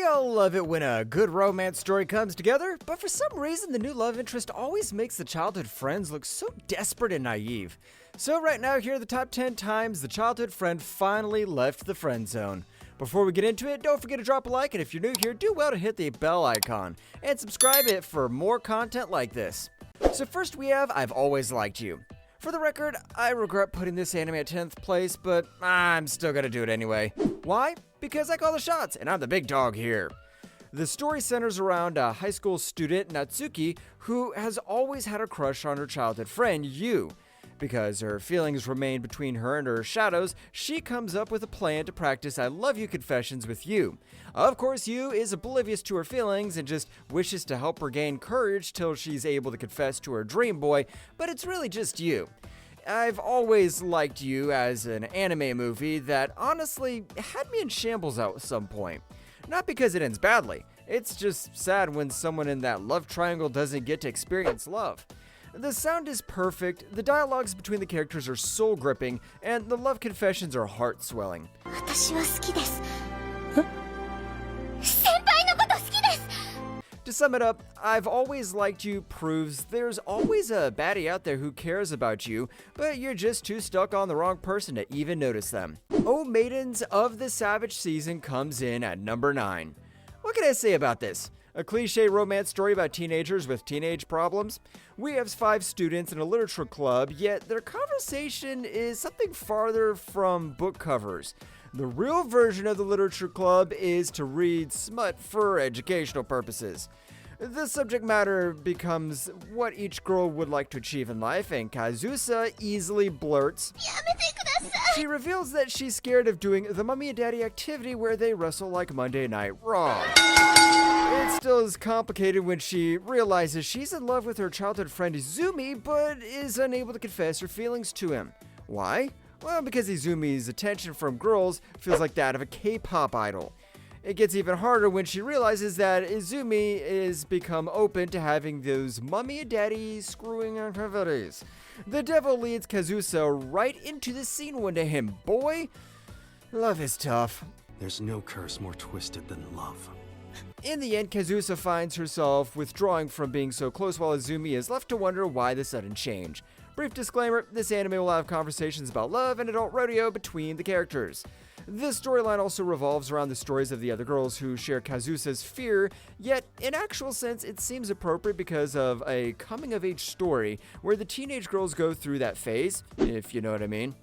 We all love it when a good romance story comes together, but for some reason the new love interest always makes the childhood friends look so desperate and naive. So right now, here are the top 10 times the childhood friend finally left the friend zone. Before we get into it, don't forget to drop a like, and if you're new here, do well to hit the bell icon, and subscribe it for more content like this. So first we have I've Always Liked You. For the record, I regret putting this anime at 10th place, but I'm still gonna do it anyway. Why? Because I call the shots, and I'm the big dog here. The story centers around a high school student, Natsuki, who has always had a crush on her childhood friend, Yu. Because her feelings remain between her and her shadows, she comes up with a plan to practice I love you confessions with Yu. Of course, Yu is oblivious to her feelings and just wishes to help her gain courage till she's able to confess to her dream boy, but it's really just Yu. I've always liked You as an anime movie that honestly had me in shambles at some point. Not because it ends badly, it's just sad when someone in that love triangle doesn't get to experience love. The sound is perfect, the dialogues between the characters are soul-gripping, and the love confessions are heart-swelling. To sum it up, I've Always Liked You proves there's always a baddie out there who cares about you, but you're just too stuck on the wrong person to even notice them. Oh Maidens of the Savage Season comes in at number 9. What can I say about this? A cliche romance story about teenagers with teenage problems? We have 5 students in a literature club, yet their conversation is something farther from book covers. The real version of the literature club is to read smut for educational purposes. The subject matter becomes what each girl would like to achieve in life, and Kazusa easily blurts, she reveals that she's scared of doing the Mummy and Daddy activity where they wrestle like Monday Night Raw. It still is complicated when she realizes she's in love with her childhood friend Izumi, but is unable to confess her feelings to him. Why? Well, because Izumi's attention from girls feels like that of a K-pop idol. It gets even harder when she realizes that Izumi is become open to having those Mummy and Daddy screwing activities. The devil leads Kazusa right into the scene one day, and boy, love is tough. There's no curse more twisted than love. In the end, Kazusa finds herself withdrawing from being so close while Izumi is left to wonder why the sudden change. Brief disclaimer, this anime will have conversations about love and adult rodeo between the characters. This storyline also revolves around the stories of the other girls who share Kazusa's fear, yet in actual sense it seems appropriate because of a coming-of-age story where the teenage girls go through that phase, if you know what I mean.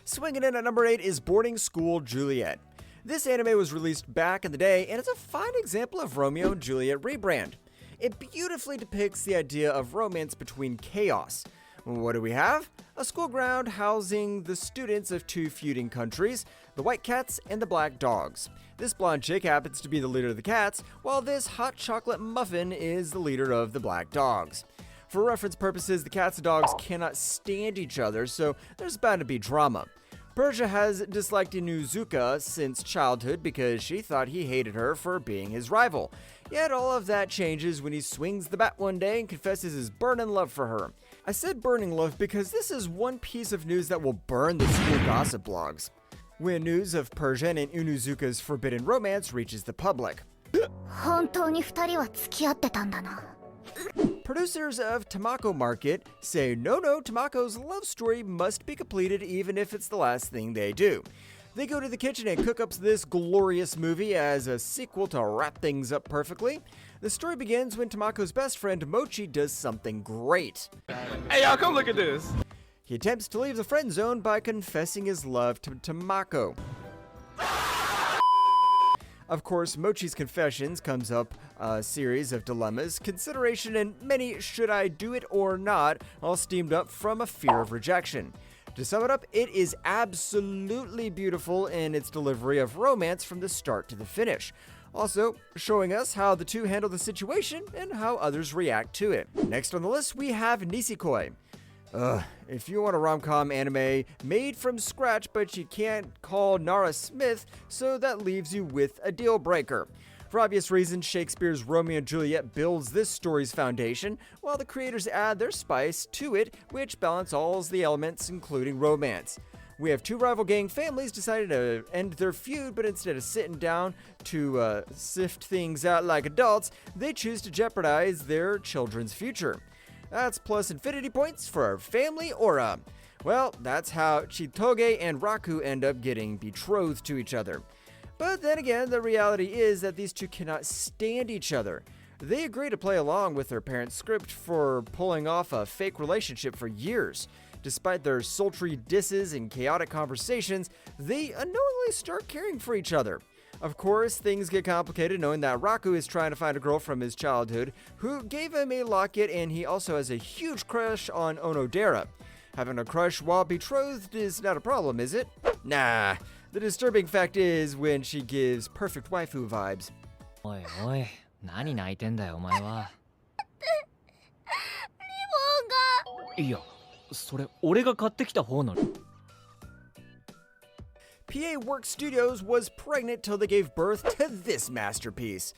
Swinging in at number 8 is Boarding School Juliet. This anime was released back in the day, and it's a fine example of Romeo and Juliet rebrand. It beautifully depicts the idea of romance between chaos. What do we have? A school ground housing the students of 2 feuding countries, the White Cats and the Black Dogs. This blonde chick happens to be the leader of the Cats, while this hot chocolate muffin is the leader of the Black Dogs. For reference purposes, the Cats and Dogs cannot stand each other, so there's bound to be drama. Persia has disliked Inuzuka since childhood because she thought he hated her for being his rival. Yet all of that changes when he swings the bat one day and confesses his burning love for her. I said burning love because this is one piece of news that will burn the school gossip blogs. When news of Persia and Inuzuka's forbidden romance reaches the public. Producers of Tamako Market say no, Tamako's love story must be completed even if it's the last thing they do. They go to the kitchen and cook up this glorious movie as a sequel to wrap things up perfectly. The story begins when Tamako's best friend Mochi does something great. Hey y'all, come look at this. He attempts to leave the friend zone by confessing his love to Tamako. Of course, Mochi's confessions comes up a series of dilemmas, consideration, and many should I do it or not, all steamed up from a fear of rejection. To sum it up, it is absolutely beautiful in its delivery of romance from the start to the finish. Also, showing us how the two handle the situation and how others react to it. Next on the list, we have Nisekoi. If you want a rom-com anime made from scratch but you can't call Nara Smith, so that leaves you with a deal breaker. For obvious reasons, Shakespeare's Romeo and Juliet builds this story's foundation, while the creators add their spice to it, which balance all the elements, including romance. We have two rival gang families decided to end their feud, but instead of sitting down to sift things out like adults, they choose to jeopardize their children's future. That's plus infinity points for our family aura. Well, that's how Chitoge and Raku end up getting betrothed to each other. But then again, the reality is that these two cannot stand each other. They agree to play along with their parents' script for pulling off a fake relationship for years. Despite their sultry disses and chaotic conversations, they unknowingly start caring for each other. Of course, things get complicated knowing that Raku is trying to find a girl from his childhood who gave him a locket, and he also has a huge crush on Onodera. Having a crush while betrothed is not a problem, is it? Nah. The disturbing fact is when she gives perfect waifu vibes. おいおい、何泣いてんだよお前は。いや、それ俺が買ってきた方の。PA Work Studios was pregnant till they gave birth to this masterpiece.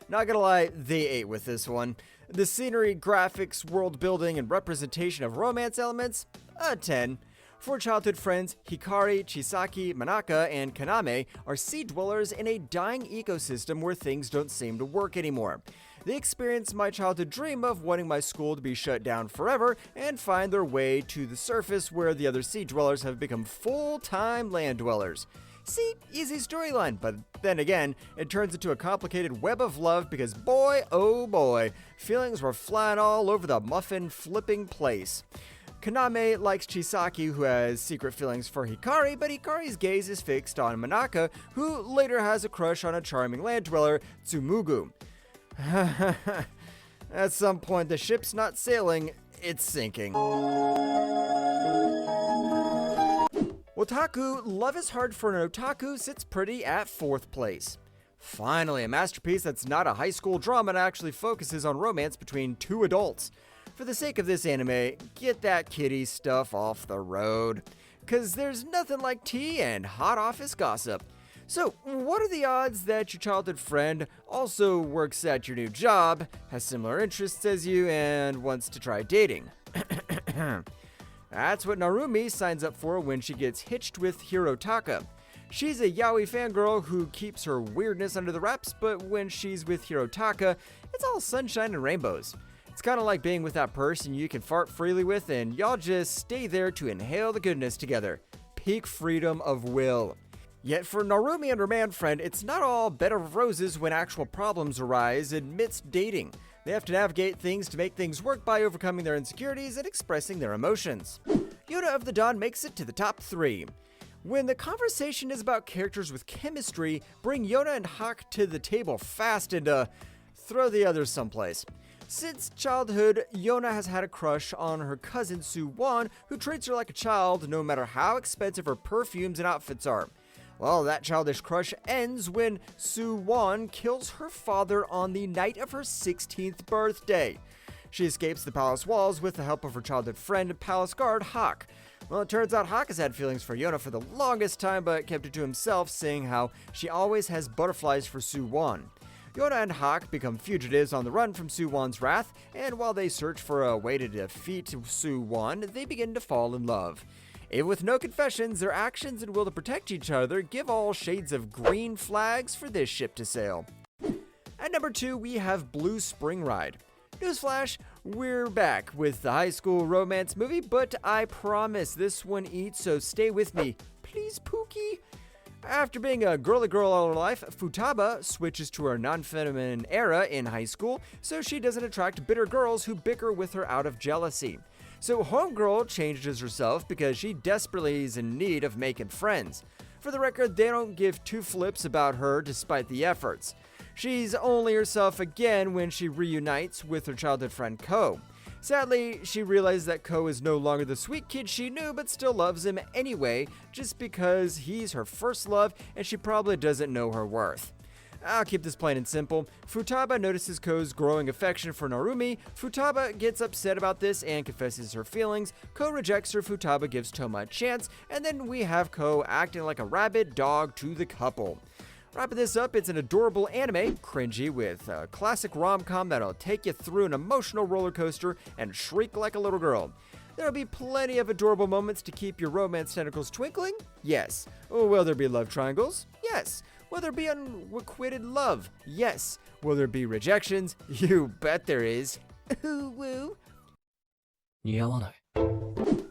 Not gonna lie, they ate with this one. The scenery, graphics, world building, and representation of romance elements? A 10. Four childhood friends, Hikari, Chisaki, Manaka, and Kaname, are sea dwellers in a dying ecosystem where things don't seem to work anymore. They experience my childhood dream of wanting my school to be shut down forever and find their way to the surface where the other sea dwellers have become full-time land dwellers. See, easy storyline, but then again, it turns into a complicated web of love because boy, oh boy, feelings were flying all over the muffin flipping place. Kaname likes Chisaki, who has secret feelings for Hikari, but Hikari's gaze is fixed on Manaka, who later has a crush on a charming land dweller, Tsumugu. At some point, the ship's not sailing, it's sinking. Otaku, Love is Hard for an Otaku sits pretty at 4th place. Finally, a masterpiece that's not a high school drama and actually focuses on romance between two adults. For the sake of this anime, get that kiddie stuff off the road. Cause there's nothing like tea and hot office gossip. So, what are the odds that your childhood friend also works at your new job, has similar interests as you, and wants to try dating? That's what Narumi signs up for when she gets hitched with Hirotaka. She's a yaoi fangirl who keeps her weirdness under the wraps, but when she's with Hirotaka, it's all sunshine and rainbows. It's kind of like being with that person you can fart freely with and y'all just stay there to inhale the goodness together. Peak freedom of will. Yet for Narumi and her man friend, it's not all bed of roses when actual problems arise amidst dating. They have to navigate things to make things work by overcoming their insecurities and expressing their emotions. Yoda of the Dawn makes it to the top 3. When the conversation is about characters with chemistry, bring Yona and Hawk to the table fast and throw the others someplace. Since childhood, Yona has had a crush on her cousin Soo-won, who treats her like a child no matter how expensive her perfumes and outfits are. Well, that childish crush ends when Soo-won kills her father on the night of her 16th birthday. She escapes the palace walls with the help of her childhood friend, palace guard Hawk. Well, it turns out Hawk has had feelings for Yona for the longest time, but kept it to himself, saying how she always has butterflies for Soo-won. Yona and Hawk become fugitives on the run from Soo-won's wrath, and while they search for a way to defeat Soo-won, they begin to fall in love. Even with no confessions, their actions and will to protect each other give all shades of green flags for this ship to sail. At number 2, we have Blue Spring Ride. Newsflash, we're back with the high school romance movie, but I promise this one eats, so stay with me. Please, Pookie? After being a girly girl all her life, Futaba switches to her non-feminine era in high school, so she doesn't attract bitter girls who bicker with her out of jealousy. So Homegirl changes herself because she desperately is in need of making friends. For the record, they don't give two flips about her despite the efforts. She's only herself again when she reunites with her childhood friend Ko. Sadly, she realizes that Ko is no longer the sweet kid she knew but still loves him anyway, just because he's her first love and she probably doesn't know her worth. I'll keep this plain and simple. Futaba notices Ko's growing affection for Narumi. Futaba gets upset about this and confesses her feelings. Ko rejects her. Futaba gives Toma a chance, and then we have Ko acting like a rabid dog to the couple. Wrapping this up, it's an adorable anime, cringy, with a classic rom-com that'll take you through an emotional roller coaster and shriek like a little girl. There'll be plenty of adorable moments to keep your romance tentacles twinkling? Yes. Will there be love triangles? Yes. Will there be unrequited love? Yes. Will there be rejections? You bet there is. Ooh, woo. 似合わない。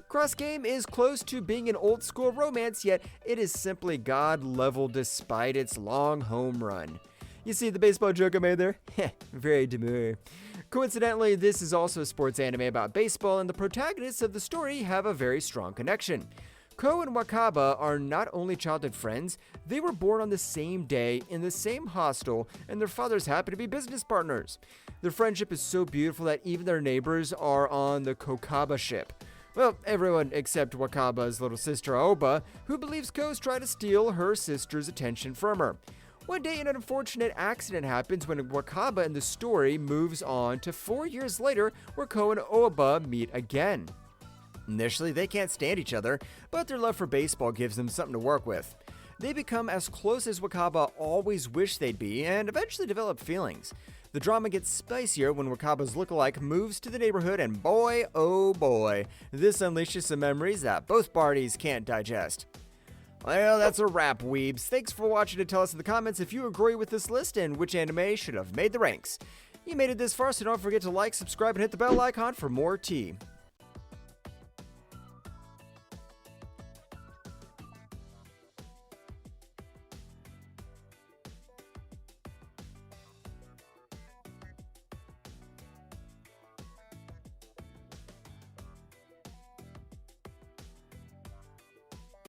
Cross Game is close to being an old school romance, yet it is simply God level despite its long home run. You see the baseball joke I made there? Heh, very demure. Coincidentally, this is also a sports anime about baseball, and the protagonists of the story have a very strong connection. Ko and Wakaba are not only childhood friends, they were born on the same day in the same hostel, and their fathers happen to be business partners. Their friendship is so beautiful that even their neighbors are on the Kokaba ship. Well, everyone except Wakaba's little sister Aoba, who believes Ko's trying to steal her sister's attention from her. One day, an unfortunate accident happens when Wakaba in the story moves on to 4 years later, where Ko and Aoba meet again. Initially, they can't stand each other, but their love for baseball gives them something to work with. They become as close as Wakaba always wished they'd be, and eventually develop feelings. The drama gets spicier when Wakaba's lookalike moves to the neighborhood, and boy, oh boy, this unleashes some memories that both parties can't digest. Well, that's a wrap, weebs. Thanks for watching, and tell us in the comments if you agree with this list and which anime should have made the ranks. You made it this far, so don't forget to like, subscribe, and hit the bell icon for more tea.